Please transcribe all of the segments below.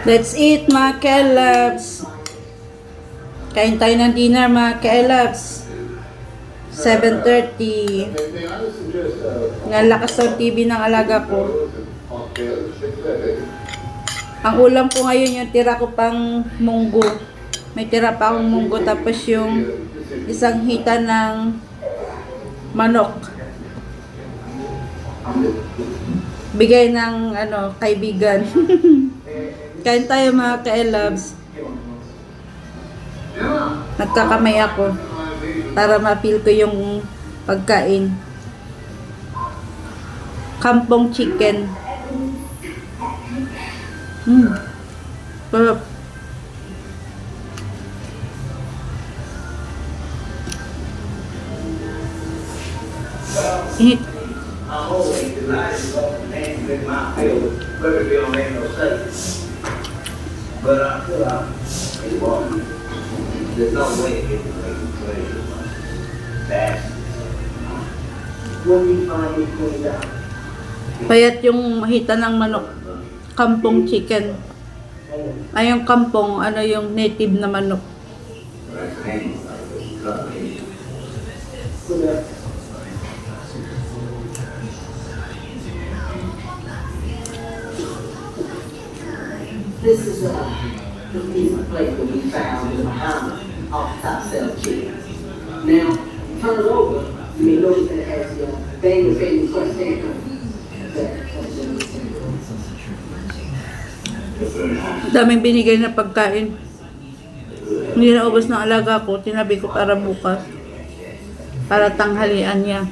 Let's eat mga ka-elabs. Kain tayo ng dinner mga ka-elabs. 7:30. Nalakas ang TV ng alaga ko. Ang ulam ko ngayon yung tira ko pang monggo. May tira pa akong monggo tapos yung isang hita ng manok. Bigay ng kaibigan. Kain tayo mga ka-elabs. Nagkakamay ako para ma-feel ko yung pagkain. Kampong chicken. Sarap. Init. There's no way to get the play fast. When we finally cleaned up. Payat yung hita ng manok. Kampong chicken. Ay, yung kampong, yung native na manok. This is the piece of plate that we found in the Bahamas off top cell chicken. Now, turn it over. You may notice that it has the famous crustation. Daming binigay na pagkain. Hindi na ubos ng alaga ko. Tinabi ko para bukas. Para tanghalian niya.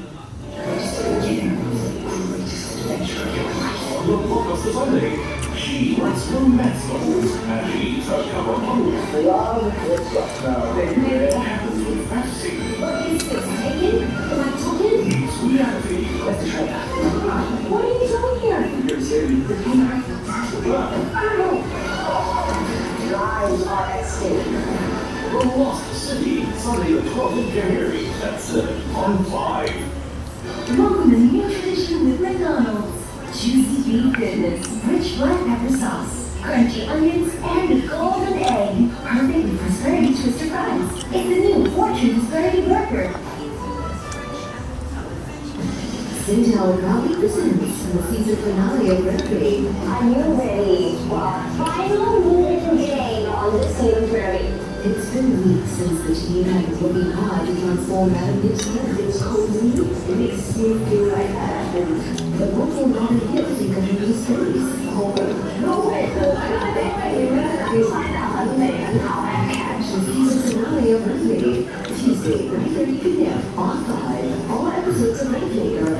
Welcome to the new tradition with McDonald's. Juicy beef goodness, rich black pepper sauce, crunchy onions, and a golden egg. Perfect with prosperity twister fries. It's the new Fortune Prosperity Burger. Cinderella proudly presents the season finale of Mercury. Are you ready for our final moving day on this new prairie? It's been weeks since the team had been working hard to transform Madam Nip's hair. It's cozy, it makes you feel like that. But working on the hips in community space. Oh, no way! The season finale of Mercury. Tuesday, 9:30 p.m. on 5. All episodes of Rainmaker.